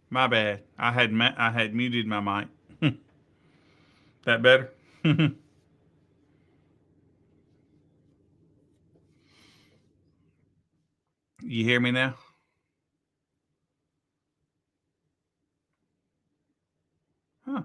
My bad. I had muted my mic. That better? You hear me now? Huh.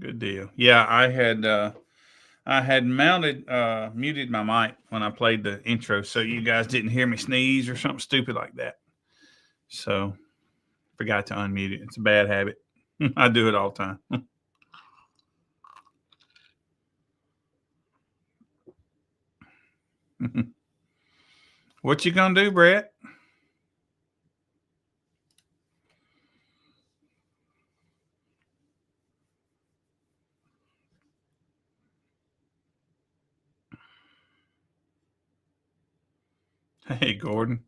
Good deal. Yeah, I had mounted muted my mic when I played the intro, so you guys didn't hear me sneeze or something stupid like that. So forgot to unmute it. It's a bad habit. I do it all the time. What you gonna do, Brett? Hey, Gordon.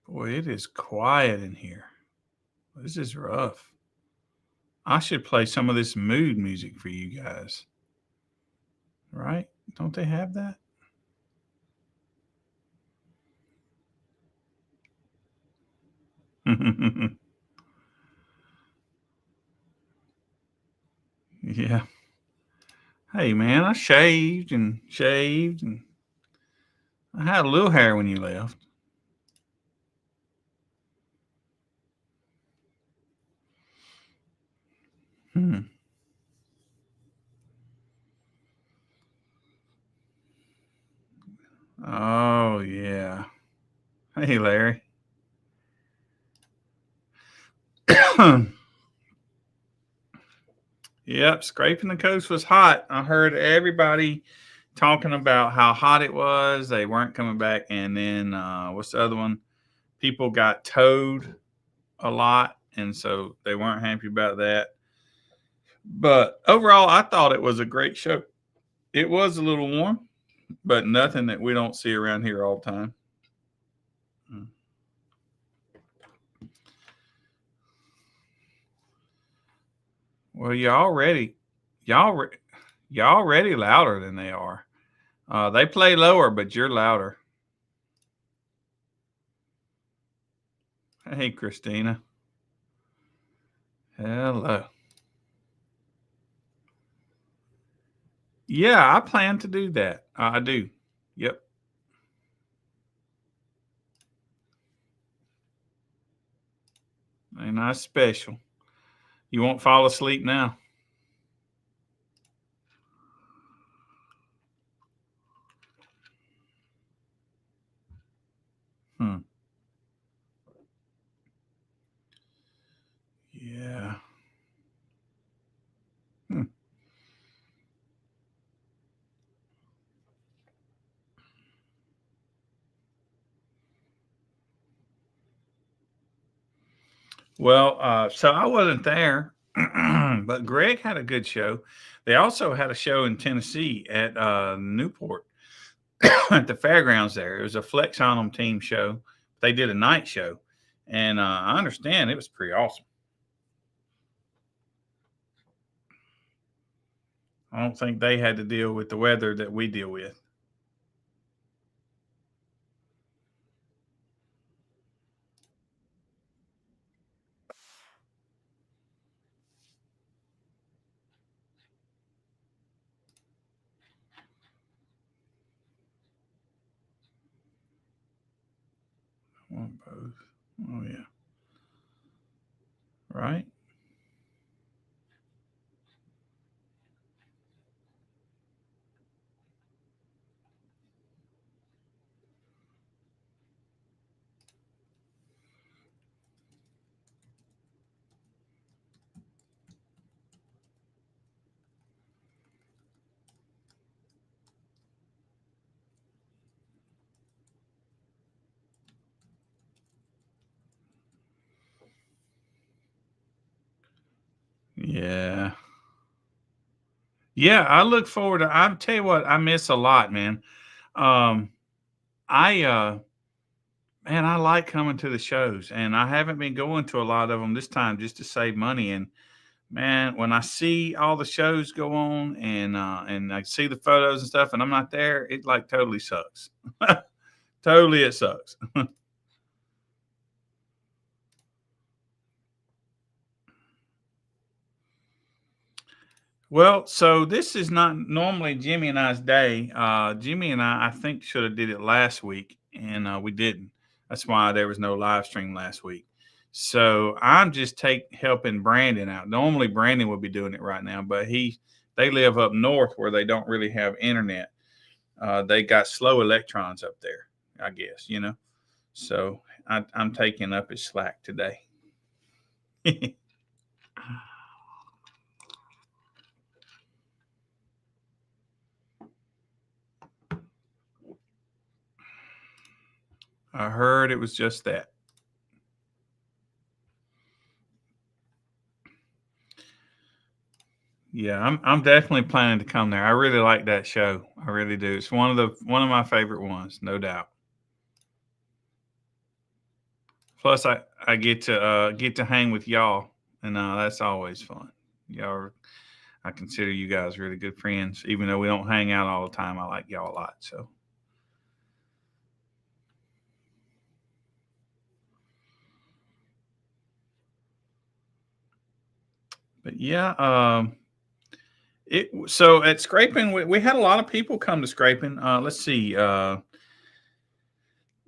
Boy, it is quiet in here. This is rough. I should play some of this mood music for you guys. Right? Don't they have that? Yeah. Hey, man, I shaved and I had a little hair when you left. Hmm. Oh, yeah. Hey, Larry. Yep, scraping the coast was hot. I heard everybody talking about how hot it was. They weren't coming back. And then what's the other one? People got towed a lot. And so they weren't happy about that. But overall, I thought it was a great show. It was a little warm, but nothing that we don't see around here all the time. Mm. Well, y'all, re- y'all already louder than they are. They play lower, but you're louder. Hey, Christina. Hello. Yeah, I plan to do that. I do. Yep. Ain't I special? You won't fall asleep now. Hmm. Yeah. Hmm. Well, so I wasn't there, but Greg had a good show. They also had a show in Tennessee at Newport at the fairgrounds there. It was a Flex on 'em team show. They did a night show, and I understand it was pretty awesome. I don't think they had to deal with the weather that we deal with. I want both. Oh yeah, right. Yeah, yeah. I look forward to. I tell you what, I miss a lot, man. Um, I man, I like coming to the shows, and I haven't been going to a lot of them this time just to save money. And man, when I see all the shows go on and I see the photos and stuff, and I'm not there, it like totally sucks. Totally, it sucks. Well, so this is not normally Jimmy and I's day. Jimmy and I think, should have did it last week, and we didn't. That's why there was no live stream last week. So I'm just take helping Brandon out. Normally Brandon would be doing it right now, but they live up north where they don't really have internet. They got slow electrons up there, I guess, you know. So I'm taking up his slack today. I heard it was just that. Yeah, I'm definitely planning to come there. I really like that show. I really do. It's one of my favorite ones, no doubt. Plus, I get to hang with y'all, and that's always fun. Y'all, I consider you guys really good friends, even though we don't hang out all the time. I like y'all a lot. So, but yeah, it so at scraping we had a lot of people come to scraping. Let's see.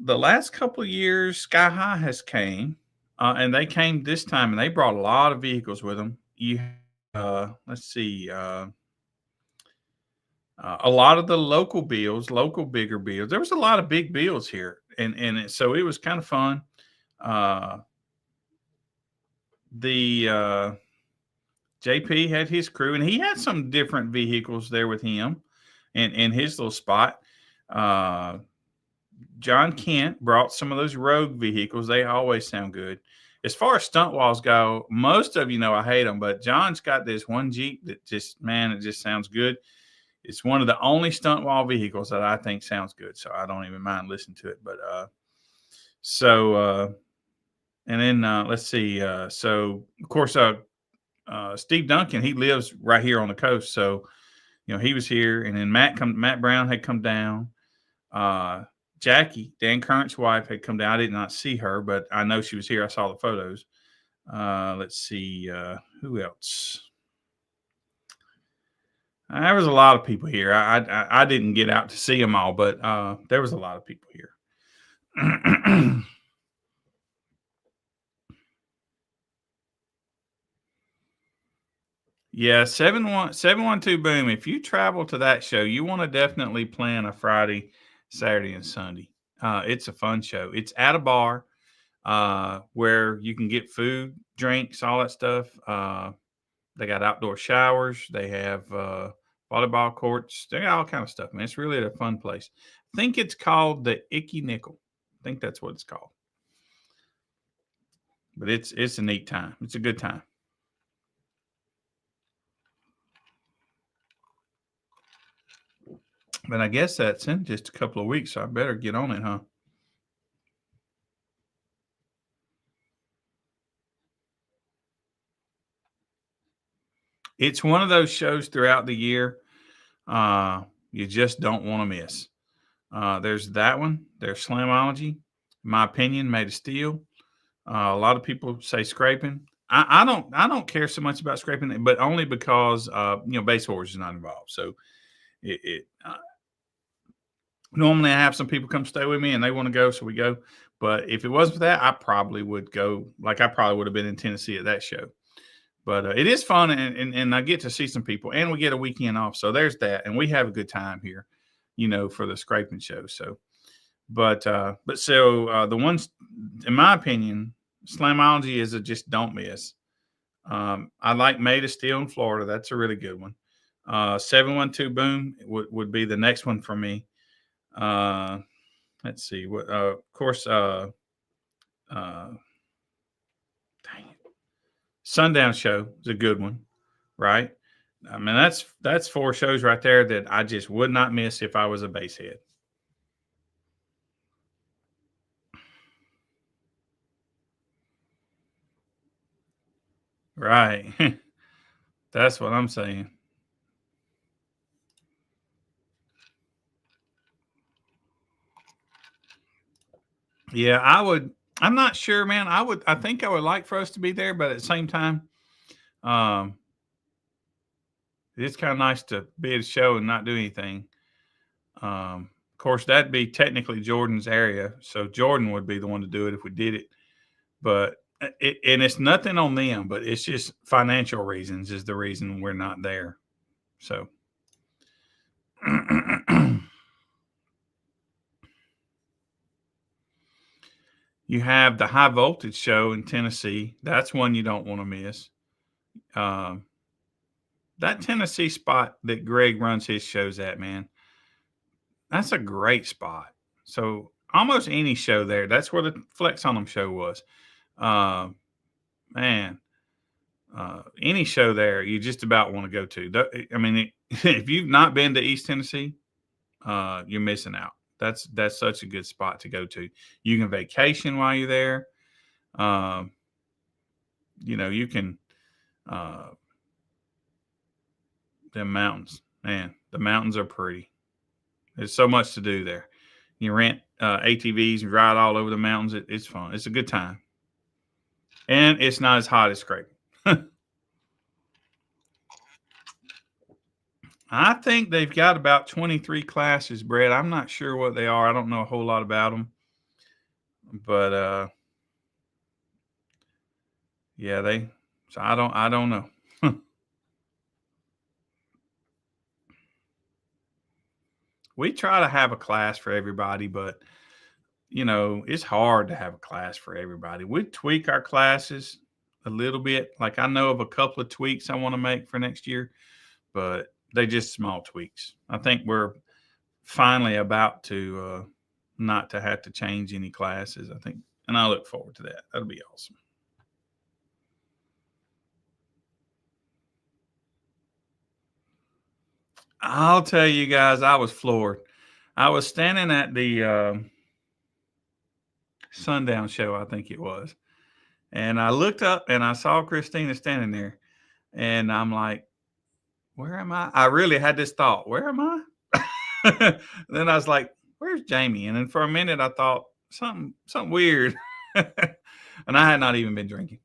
The last couple of years, Sky High has came, and they came this time, and they brought a lot of vehicles with them. Let's see, a lot of the local bills, local bigger bills. There was a lot of big bills here, so it was kind of fun. Uh, the JP had his crew, and he had some different vehicles there with him, and in his little spot. Uh, John Kent brought some of those rogue vehicles. They always sound good. As far as stunt walls go, most of you know I hate them, but John's got this one Jeep that just, man, it just sounds good. It's one of the only stunt wall vehicles that I think sounds good, so I don't even mind listening to it. But so and then let's see. So of course, Steve Duncan, he lives right here on the coast, so he was here, and then Matt Brown had come down. Uh, Jackie, Dan Current's wife, had come down. I did not see her, but I know she was here. I saw the photos. Let's see, who else? There was a lot of people here. I didn't get out to see them all, but there was a lot of people here. Yeah, 717 boom. If you travel to that show, you want to definitely plan a Friday, Saturday, and Sunday. It's a fun show. It's at a bar where you can get food, drinks, all that stuff. They got outdoor showers. They have volleyball courts. They got all kind of stuff, man. It's really a fun place. I think it's called the Icky Nickel. I think that's what it's called. But it's a neat time. It's a good time. But I guess that's in just a couple of weeks, so I better get on it, huh? It's one of those shows throughout the year you just don't want to miss. There's that one. There's Slamology. In my opinion, made of steel. A lot of people say scraping. I don't care so much about scraping, but only because base horse is not involved. So it normally I have some people come stay with me and they want to go, so we go. But if it wasn't for that, I probably would go. Like I probably would have been in Tennessee at that show. But it is fun, and I get to see some people, and we get a weekend off. So there's that, and we have a good time here, for the scraping show. So, the ones, in my opinion, Slamology is a just don't miss. I like Made of Steel in Florida. That's a really good one. 712 Boom would be the next one for me. Uh, let's see what, of course, uh, dang it. Sundown Show is a good one, right? I mean, that's four shows right there that I just would not miss if I was a basehead. Right. That's what I'm saying. Yeah, I'm not sure, man. I think I would like for us to be there, but at the same time, um, it's kind of nice to be at a show and not do anything. Of course, that'd be technically Jordan's area, so Jordan would be the one to do it if we did it. But and it's nothing on them, but it's just financial reasons is the reason we're not there. So you have the high voltage show in Tennessee. That's one you don't want to miss. Um, that Tennessee spot that Greg runs his shows at, man, that's a great spot. So almost any show there, that's where the Flex on them show was. Uh, man, any show there, you just about want to go to. I mean, if you've not been to East Tennessee, you're missing out. That's such a good spot to go to. You can vacation while you're there. Um, you can uh, the mountains. Man, the mountains are pretty. There's so much to do there. You rent ATVs and ride all over the mountains. It's fun. It's a good time, and it's not as hot as Scrape. I think they've got about 23 classes, Brett. I'm not sure what they are. I don't know a whole lot about them, but yeah, they. So I don't know. We try to have a class for everybody, but it's hard to have a class for everybody. We tweak our classes a little bit. Like I know of a couple of tweaks I want to make for next year, but they just small tweaks. I think we're finally about to not to have to change any classes. I think, and I look forward to that. That'll be awesome. I'll tell you guys, I was floored. I was standing at the sundown show, I think it was, and I looked up and I saw Christina standing there, and I'm like, "Where am I?" I really had this thought, "Where am I?" Then I was like, "Where's Jamie?" And then for a minute, I thought something weird, and I had not even been drinking.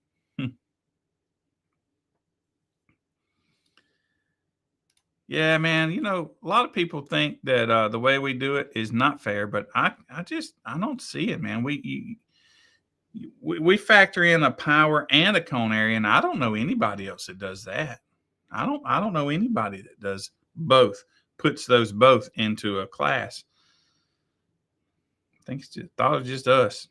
Yeah, man. A lot of people think that the way we do it is not fair, but I don't see it, man. We factor in a power and a cone area, and I don't know anybody else that does that. I don't know anybody that does both, puts those both into a class. I think thought it was just us.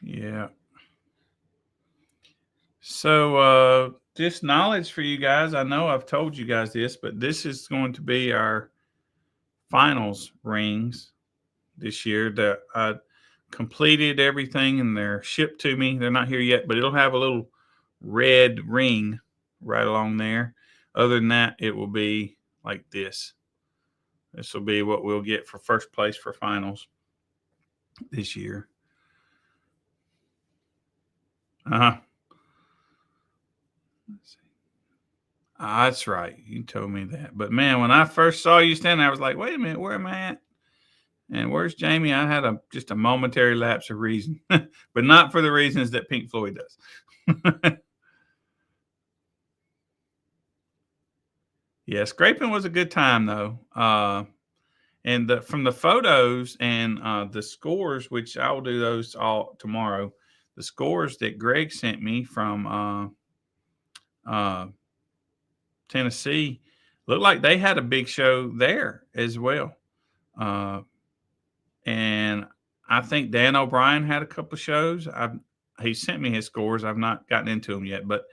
Yeah. So just knowledge for you guys. I know I've told you guys this, but this is going to be our finals rings this year. That I completed everything and they're shipped to me. They're not here yet, but it'll have a little red ring right along there. Other than that, it will be like this. This will be what we'll get for first place for finals this year. Uh-huh. That's right. You told me that. But man, when I first saw you standing there, I was like, wait a minute, where am I at? And where's Jamie? I had just a momentary lapse of reason, but not for the reasons that Pink Floyd does. Yeah, scraping was a good time though. And from the photos and the scores, which I will do those all tomorrow, the scores that Greg sent me from uh, Tennessee looked like they had a big show there as well. Uh, and I think Dan O'Brien had a couple of shows. He sent me his scores. I've not gotten into them yet, but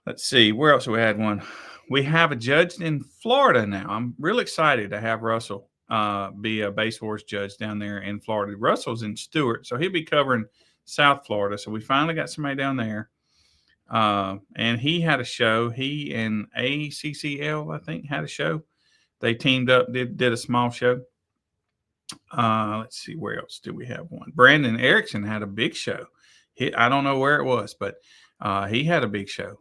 let's see where else we had one. We have a judge in Florida now. I'm real excited to have Russell be a base horse judge down there in Florida. Russell's in Stewart, so he'll be covering South Florida. So we finally got somebody down there. And he had a show. He and ACCL, I think, had a show. They teamed up, did a small show. Let's see, where else do we have one? Brandon Erickson had a big show. I don't know where it was, but he had a big show.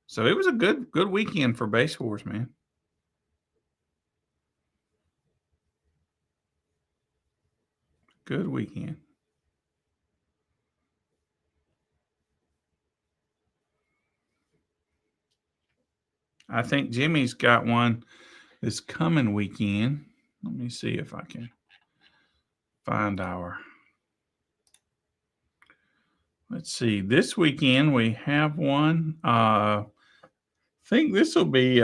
So it was a good weekend for base horse, man. Good weekend. I think Jimmy's got one this coming weekend. Let me see if I can find our. Let's see. This weekend we have one. I think this will be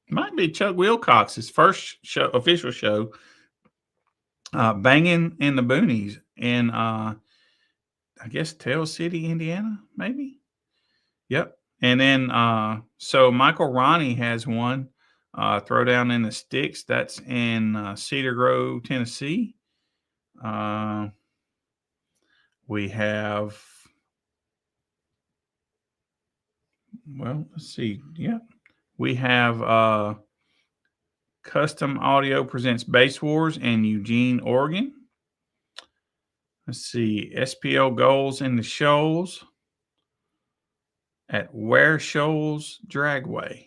might be Chuck Wilcox's first official show. Banging in the Boonies in I guess Tell City, Indiana, maybe. Yep. And then so Michael Ronnie has one. Throwdown in the Sticks. That's in Cedar Grove, Tennessee. We have, well, let's see. Yeah. We have Custom Audio presents Base Wars in Eugene, Oregon. Let's see. SPL Goals in the Shoals at Ware Shoals Dragway.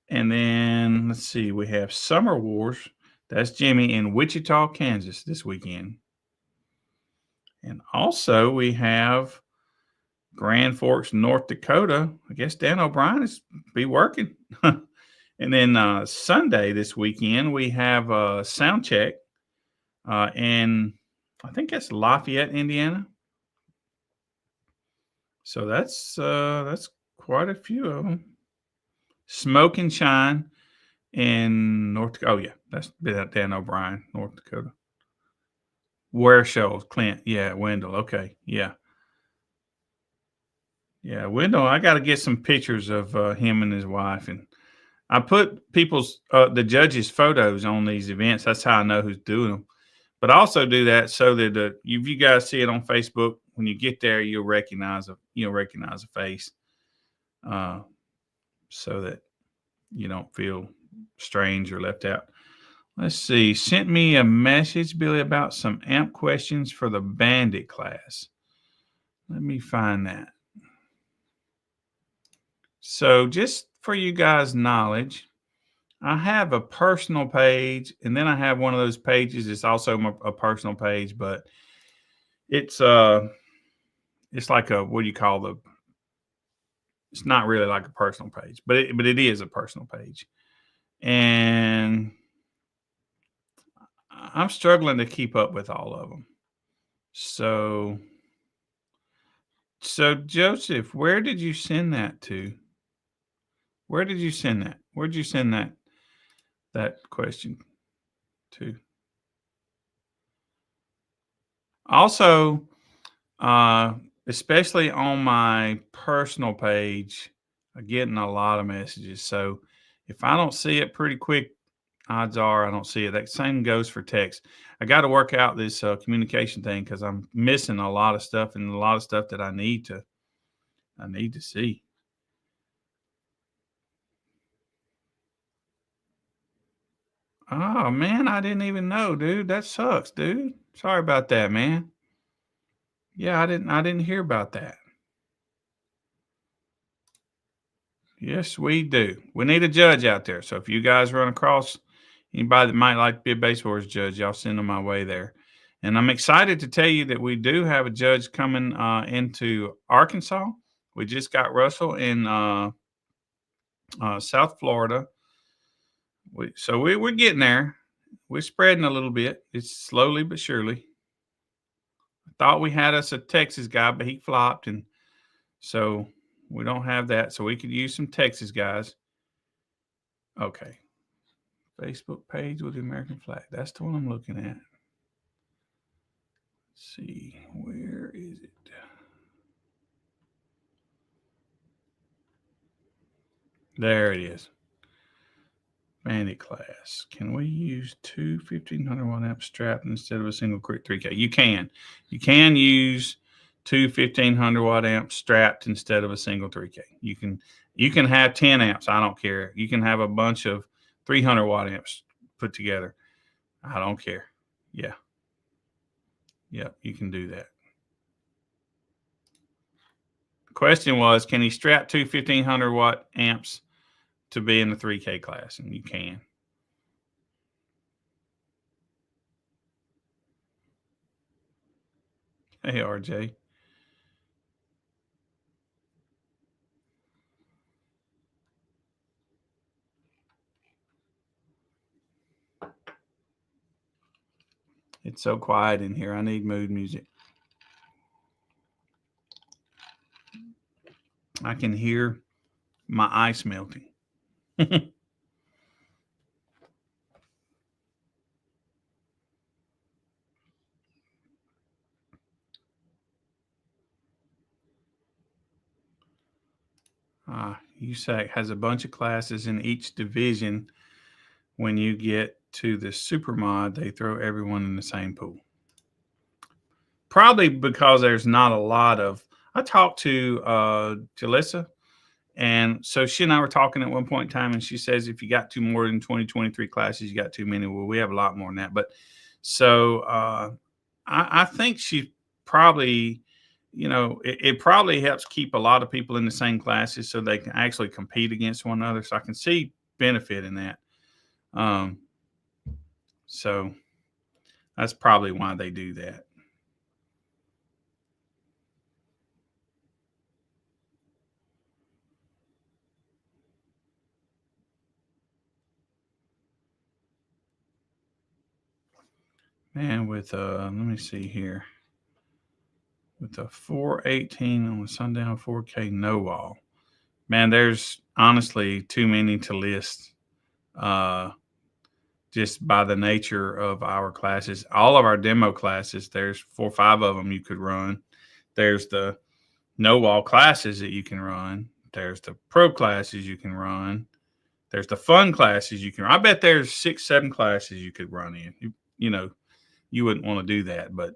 And then let's see. We have Summer Wars. That's Jimmy in Wichita, Kansas this weekend. And also we have Grand Forks, North Dakota. I guess Dan O'Brien is be working. And then Sunday this weekend we have a sound check in I think that's Lafayette, Indiana. So that's quite a few of them. Smoke and Shine in North Dakota. Oh yeah, that's Dan O'Brien, North Dakota. Where shows Clint? Yeah, Wendell. Okay, yeah. Yeah, Wendell, I got to get some pictures of him and his wife, and I put people's the judges' photos on these events. That's how I know who's doing them. But I also do that so that if you guys see it on Facebook, when you get there, you'll recognize a face, so that you don't feel strange or left out. Let's see. Sent me a message, Billy, about some AMP questions for the Bandit class. Let me find that. So just for you guys' knowledge, I have a personal page, and then I have one of those pages. It's also a personal page, but it's like a, what do you call it's not really like a personal page, but it is a personal page. And I'm struggling to keep up with all of them. So Joseph, where did you send that to? Where did you send that? Where did you send that question to? Also, especially on my personal page, I'm getting a lot of messages. So if I don't see it pretty quick, odds are I don't see it. That same goes for text. I got to work out this communication thing because I'm missing a lot of stuff and a lot of stuff that I need to see. Oh man, I didn't even know, dude. That sucks, dude. Sorry about that, man. Yeah, I didn't hear about that. Yes, we do. We need a judge out there. So if you guys run across anybody that might like to be a base horse judge, y'all send them my way there. And I'm excited to tell you that we do have a judge coming into Arkansas. We just got Russell in South Florida. We're getting there. We're spreading a little bit. It's slowly but surely. I thought we had us a Texas guy, but he flopped, and so we don't have that. So we could use some Texas guys. Okay. Facebook page with the American flag. That's the one I'm looking at. Let's see, where is it? There it is. Bandit class. Can we use two 1500 watt amps strapped instead of a single quick 3K? You can. You can use two 1500 watt amps strapped instead of a single 3K. You can have 10 amps. I don't care. You can have a bunch of 300 watt amps put together. I don't care. Yeah. Yep, you can do that. The question was, can he strap two 1500 watt amps to be in the 3K class? And you can. Hey, RJ. It's so quiet in here. I need mood music. I can hear my ice melting. USAC has a bunch of classes in each division. When you get to the super mod, they throw everyone in the same pool. Probably because there's not a lot of. I talked to Jalissa, and so she and I were talking at one point in time, and she says if you got two more than 2023 classes, you got too many. Well, we have a lot more than that. But so I think she probably, it probably helps keep a lot of people in the same classes so they can actually compete against one another. So I can see benefit in that. So that's probably why they do that. Man, with let me see here. With the 418 on the Sundown 4K no wall. Man, there's honestly too many to list. Just by the nature of our classes, all of our demo classes, there's 4 or 5 of them you could run. There's the no wall classes that you can run. There's the pro classes you can run. There's the fun classes you can run. I bet there's 6, 7 classes you could run in. You wouldn't want to do that, but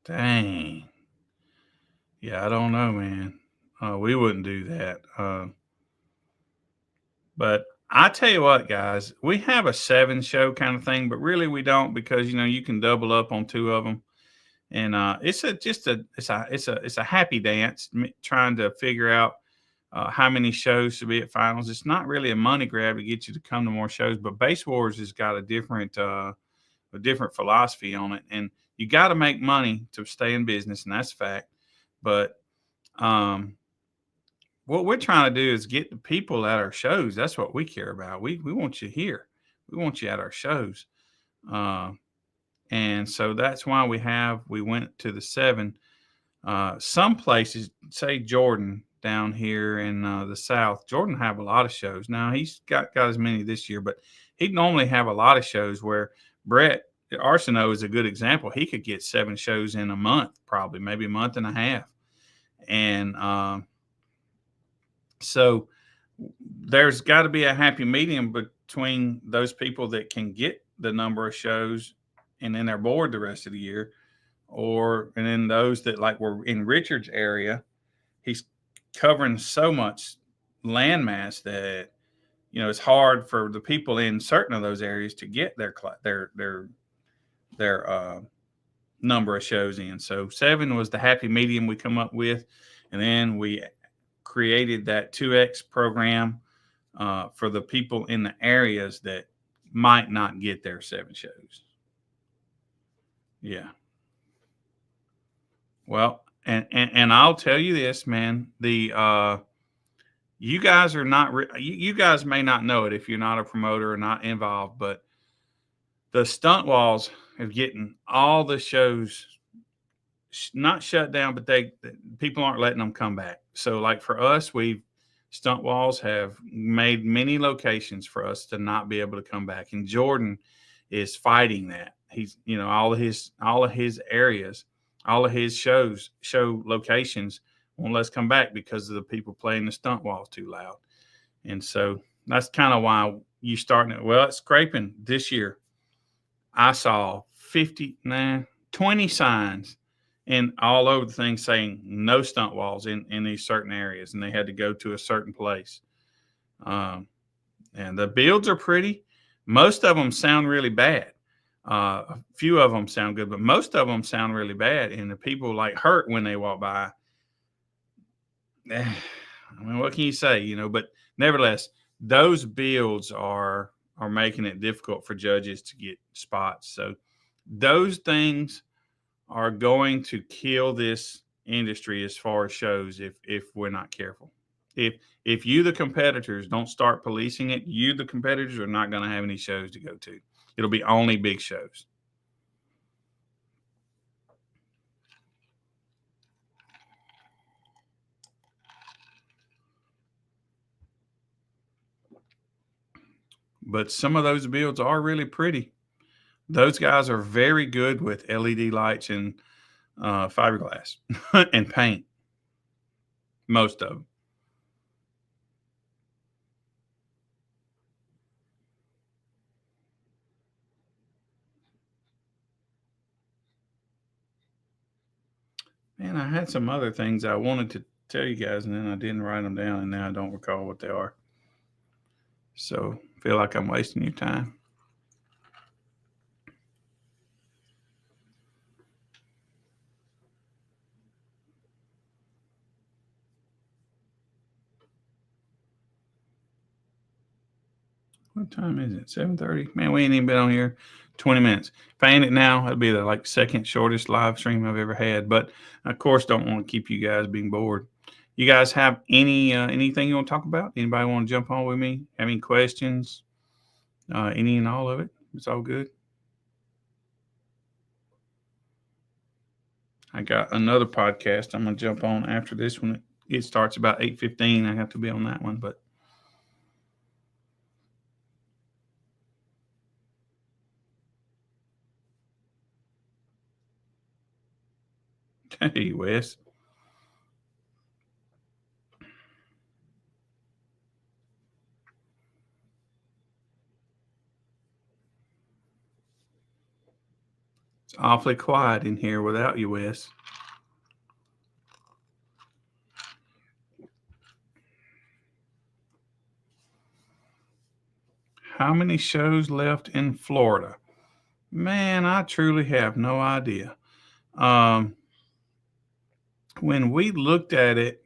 dang. Yeah, I don't know, man. We wouldn't do that. But I tell you what, guys, we have a 7 show kind of thing, but really we don't because you can double up on 2 of them, and it's a happy dance trying to figure out how many shows to be at finals. It's not really a money grab to get you to come to more shows, but Base Wars has got a different philosophy on it, and you got to make money to stay in business, and that's a fact. But what we're trying to do is get the people at our shows. That's what we care about. We want you here. We want you at our shows. And so that's why we went to the 7. Some places, say Jordan down here in the South, Jordan have a lot of shows. Now he's got as many this year, but he'd normally have a lot of shows where Brett Arsenault is a good example. He could get 7 shows in a month, probably maybe a month and a half. And so there's got to be a happy medium between those people that can get the number of shows and then they're bored the rest of the year, and then those that like were in Richard's area, he's covering so much landmass that it's hard for the people in certain of those areas to get their number of shows in. So 7 was the happy medium we come up with, and then we created that 2X program for the people in the areas that might not get their 7 shows. Yeah. Well, and I'll tell you this, man, you guys are not, you guys may not know it if you're not a promoter or not involved, but the stunt walls are getting all the shows not shut down, but people aren't letting them come back. So like for us, stunt walls have made many locations for us to not be able to come back. And Jordan is fighting that. He's, all of his areas, all of his show locations won't let us come back because of the people playing the stunt walls too loud. And so that's kind of why you starting it. Well, it's scraping this year. I saw 20 signs and all over the thing saying no stunt walls in these certain areas, and they had to go to a certain place. Um, and the builds are pretty. Most of them sound really bad. A few of them sound good, but most of them sound really bad. And the people like hurt when they walk by. I mean, what can you say? But nevertheless, those builds are making it difficult for judges to get spots. So those things are going to kill this industry as far as shows if we're not careful. If you the competitors don't start policing it, you the competitors are not going to have any shows to go to. It'll be only big shows. But some of those builds are really pretty. Those guys are very good with LED lights and fiberglass and paint. Most of them. Man, I had some other things I wanted to tell you guys, and then I didn't write them down, and now I don't recall what they are. So I feel like I'm wasting your time. What time is it? 7:30. Man, we ain't even been on here 20 minutes. If I end it now, it'll be the second shortest live stream I've ever had. But of course, don't want to keep you guys being bored. You guys have anything you want to talk about? Anybody want to jump on with me? Have any questions? Any and all of it? It's all good. I got another podcast I'm gonna jump on after this one. It starts about 8:15. I have to be on that one, but hey, Wes. It's awfully quiet in here without you, Wes. How many shows left in Florida? Man, I truly have no idea. Um, when we looked at it,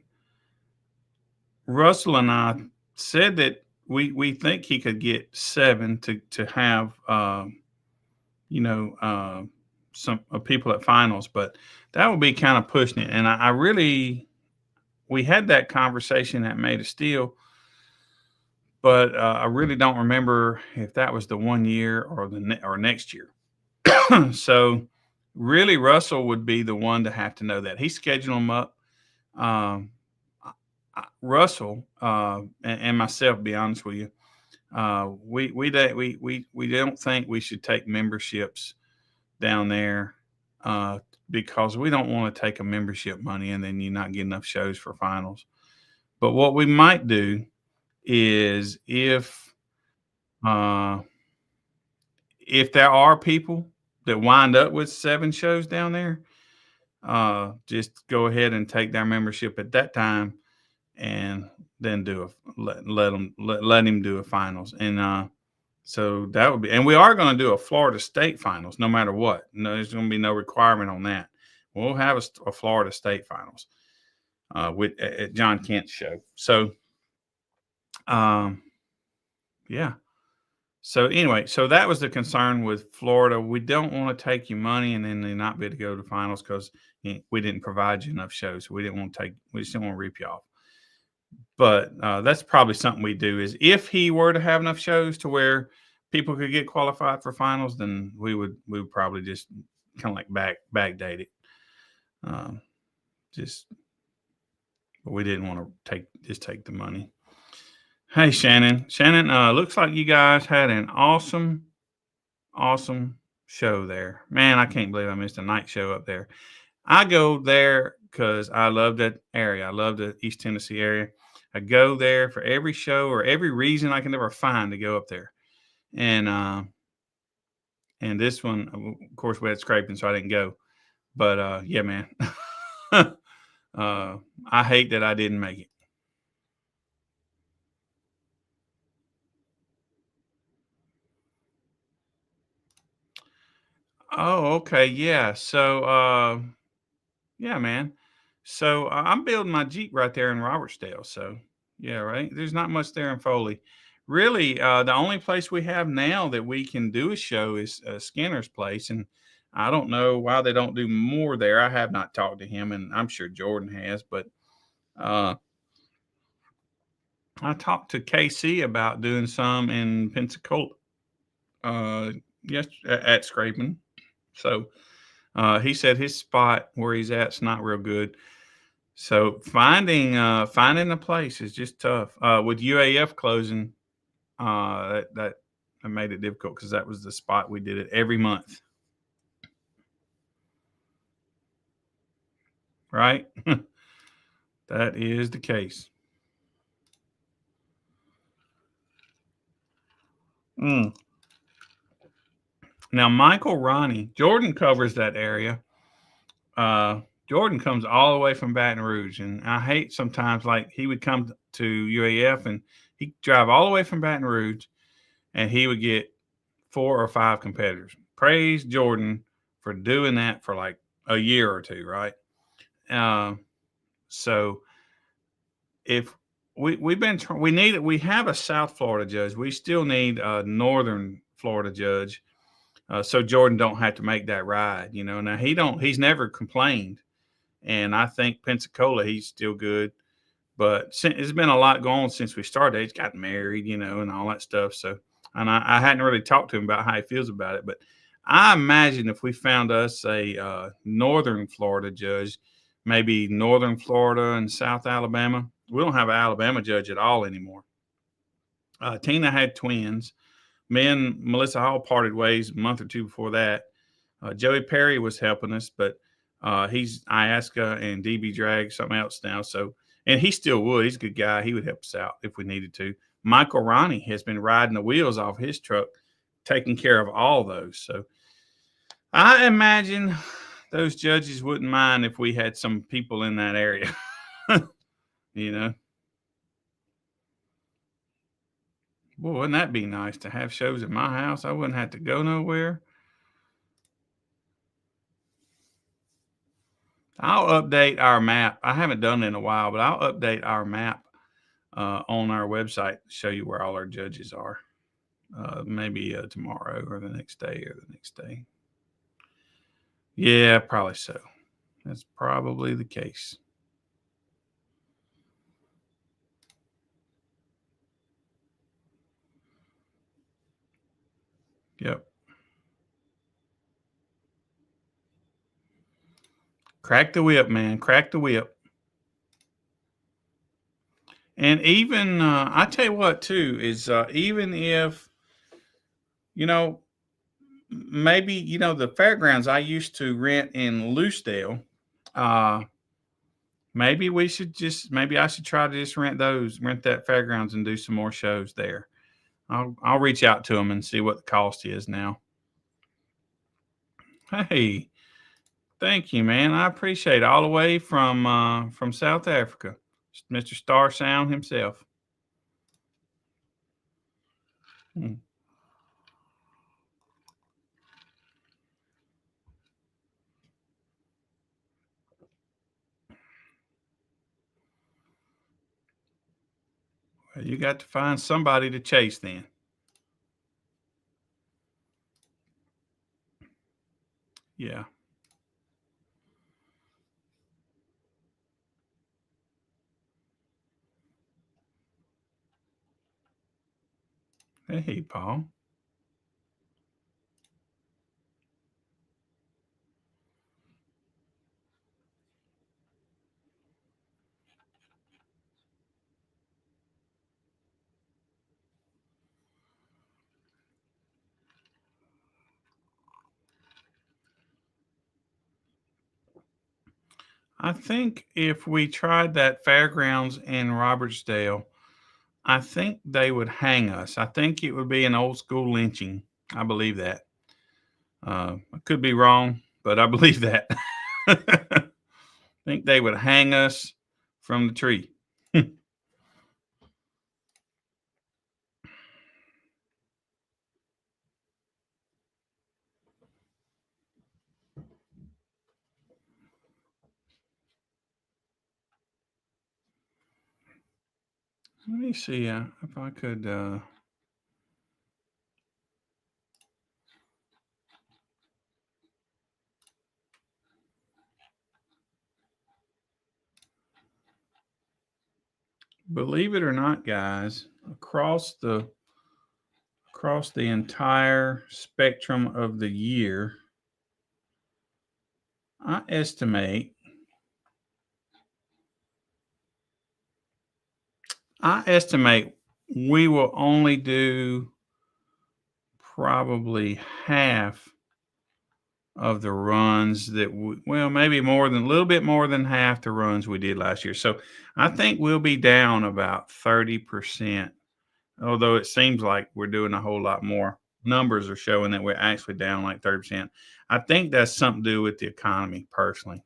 Russell and I said that we think he could get 7 to have you know some people at finals, but that would be kind of pushing it. And I really we had that conversation at Made of Steel, but I really don't remember if that was the 1 year or or next year. So really, Russell would be the one to have to know that. He's scheduling them up. Um, Russell and myself, be honest with you, we don't think we should take memberships down there because we don't want to take a membership money and then you not get enough shows for finals. But what we might do is uh, if there are people that wind up with 7 shows down there, just go ahead and take their membership at that time, and then let him do a finals. And so that would be, and we are going to do a Florida State finals no matter what. No, there's going to be no requirement on that. We'll have a Florida State finals with at John Kent's show. So, yeah. So anyway, so that was the concern with Florida. We don't want to take you money and then they not be able to go to finals because we didn't provide you enough shows. We didn't want to take. We just didn't want to rip you off. But that's probably something we do. Is if he were to have enough shows to where people could get qualified for finals, then we would probably just kind of like backdate it. Just, but we didn't want to take the money. Hey, Shannon. Shannon, looks like you guys had an awesome awesome show there. Man, I can't believe I missed a night show up there. I go there because I love that area. I love the East Tennessee area. I go there for every show or every reason I can ever find to go up there. And this one, of course, we had scraping, so I didn't go. But yeah, man, I hate that I didn't make it. Oh, okay, yeah. So yeah, man. So I'm building my Jeep right there in Robertsdale. So yeah, right. There's not much there in Foley. Really, the only place we have now that we can do a show is Skinner's place, and I don't know why they don't do more there. I have not talked to him, and I'm sure Jordan has, but uh, I talked to KC about doing some in Pensacola. Yes, at Scraping. So he said his spot where he's at's not real good. So finding a place is just tough. With UAF closing, that made it difficult because that was the spot we did it every month, right? That is the case. Mm. Now Michael Ronnie Jordan covers that area. Uh, Jordan comes all the way from Baton Rouge, and I hate sometimes like he would come to UAF and he'd drive all the way from Baton Rouge, and he would get 4 or 5 competitors. Praise Jordan for doing that for like a year or two, right? Uh, so if we've been we have a South Florida judge, we still need a Northern Florida judge, so Jordan don't have to make that ride. You know, now he's never complained, and I think Pensacola he's still good. But it's been a lot going on since we started. He's got married, you know, and all that stuff. So, and I hadn't really talked to him about how he feels about it. But I imagine if we found us a northern Florida judge, maybe northern Florida and South Alabama, we don't have an Alabama judge at all anymore. Tina had twins. Me and Melissa Hall parted ways a month or two before that. Joey Perry was helping us, but he's Iasca and DB Drag something else now. So, and he still would. He's a good guy. He would help us out if we needed to. Michael Ronnie has been riding the wheels off his truck, taking care of all those. So, I imagine those judges wouldn't mind if we had some people in that area. you know, boy, wouldn't that be nice to have shows at my house? I wouldn't have to go nowhere. I'll update our map. I haven't done it in a while, but I'll update our map on our website to show you where all our judges are. Maybe tomorrow or the next day or the next day. Yeah, probably so. That's probably the case. Yep. Crack the whip, man. Crack the whip. And even I tell you what, too, is even if you know maybe the fairgrounds I used to rent in Loosedale. Uh, maybe I should try to just rent that fairgrounds and do some more shows there. I'll reach out to them and see what the cost is now. Hey, thank you, man. I appreciate it. All the way from South Africa, Mr. Star Sound himself. Hmm. Well, you got to find somebody to chase then. Yeah. Hey, Paul. I think if we tried that fairgrounds in Robertsdale, I think they would hang us. I think it would be an old school lynching. I believe that. I could be wrong, but I believe that. I think they would hang us from the tree. Let me see if I could. Believe it or not, guys, across the entire spectrum of the year, I estimate I estimate we will only do probably half of the runs well, maybe more than a little bit more than half the runs we did last year. So I think we'll be down about 30%, although it seems like we're doing a whole lot more. Numbers are showing that we're actually down like 30%. I think that's something to do with the economy, personally.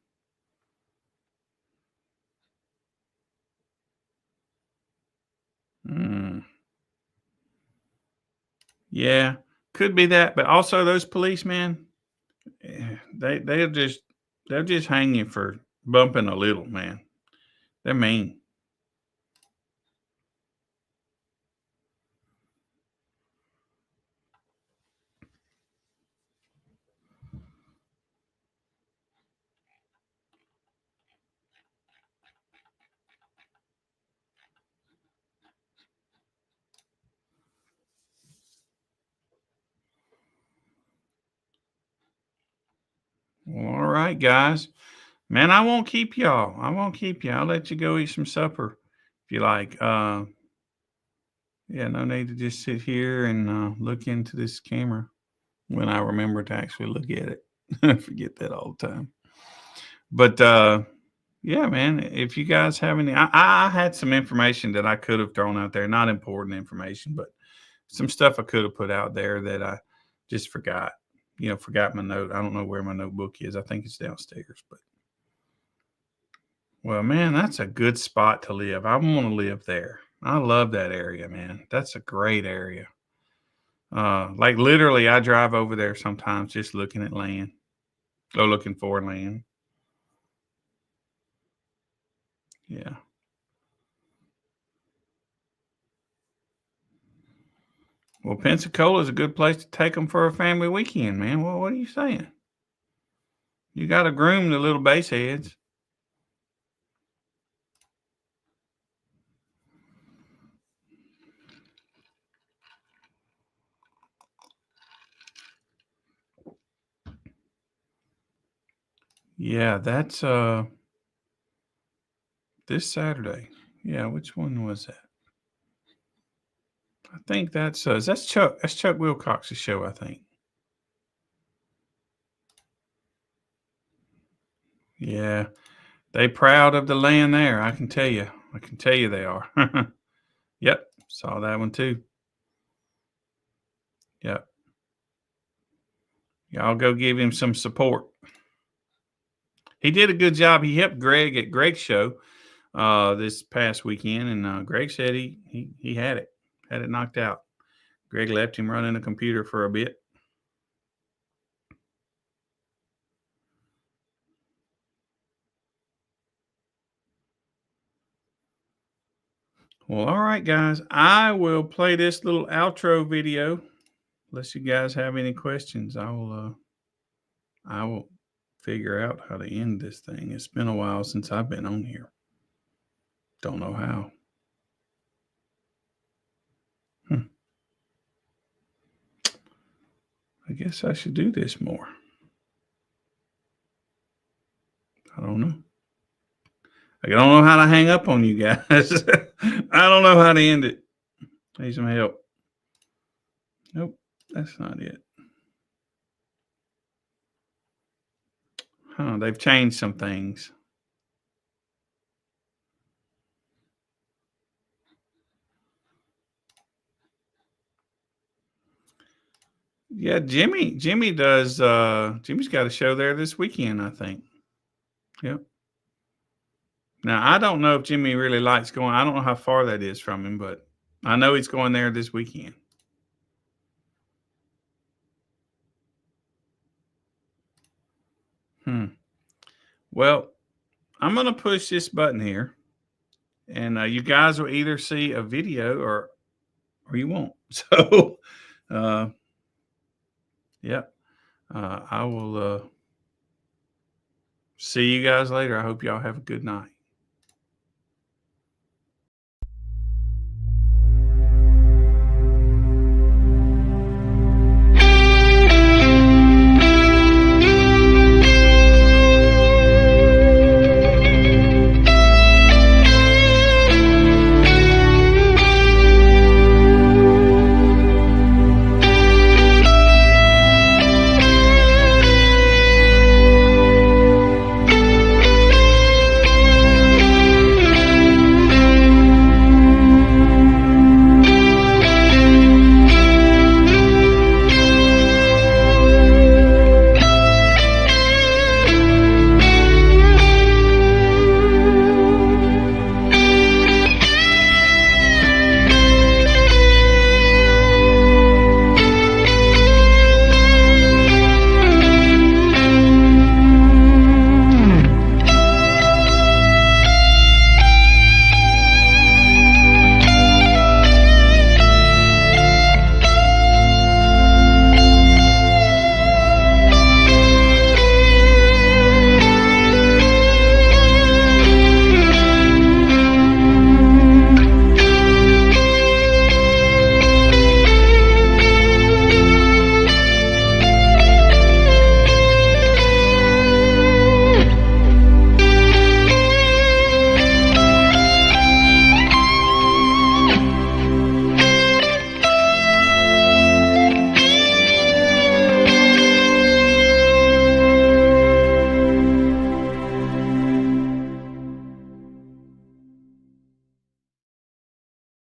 Mm, yeah, could be that, but also those policemen, they'll just hang you for bumping a little, man. They're mean. Well, all right, guys. Man, I won't keep y'all. I won't keep you. I'll let you go eat some supper if you like. Yeah, no need to just sit here and look into this camera when I remember to actually look at it. I forget that all the time. But yeah, man, if you guys have any, I had some information that I could have thrown out there, not important information, but some stuff I could have put out there that I just forgot. Forgot my note. I don't know where my notebook is. I think it's downstairs. But well, man, that's a good spot to live. I want to live there. I love that area, man. That's a great area. Like literally, I drive over there sometimes just looking at land or looking for land. Yeah. Well, Pensacola is a good place to take them for a family weekend, man. Well, what are you saying? You got to groom the little base heads. Yeah, that's this Saturday. Yeah, which one was that? I think that's Chuck Wilcox's show, I think. Yeah. They proud of the land there, I can tell you. I can tell you they are. Yep, saw that one too. Yep. Y'all go give him some support. He did a good job. He helped Greg at Greg's show this past weekend, and Greg said he had it knocked out. Greg left him running a computer for a bit. Well, all right, guys. I will play this little outro video. Unless you guys have any questions, I will figure out how to end this thing. It's been a while since I've been on here. Don't know how. Hmm. I guess I should do this more. I don't know. I don't know how to hang up on you guys. I don't know how to end it. Need some help. Nope, that's not it. Huh, they've changed some things. Yeah, Jimmy does. Jimmy's got a show there this weekend, I think. Yep. Now I don't know if Jimmy really likes going. I don't know how far that is from him, but I know he's going there this weekend. Hmm. Well, I'm gonna push this button here, and you guys will either see a video or you won't. So, uh, yeah, I will see you guys later. I hope y'all have a good night.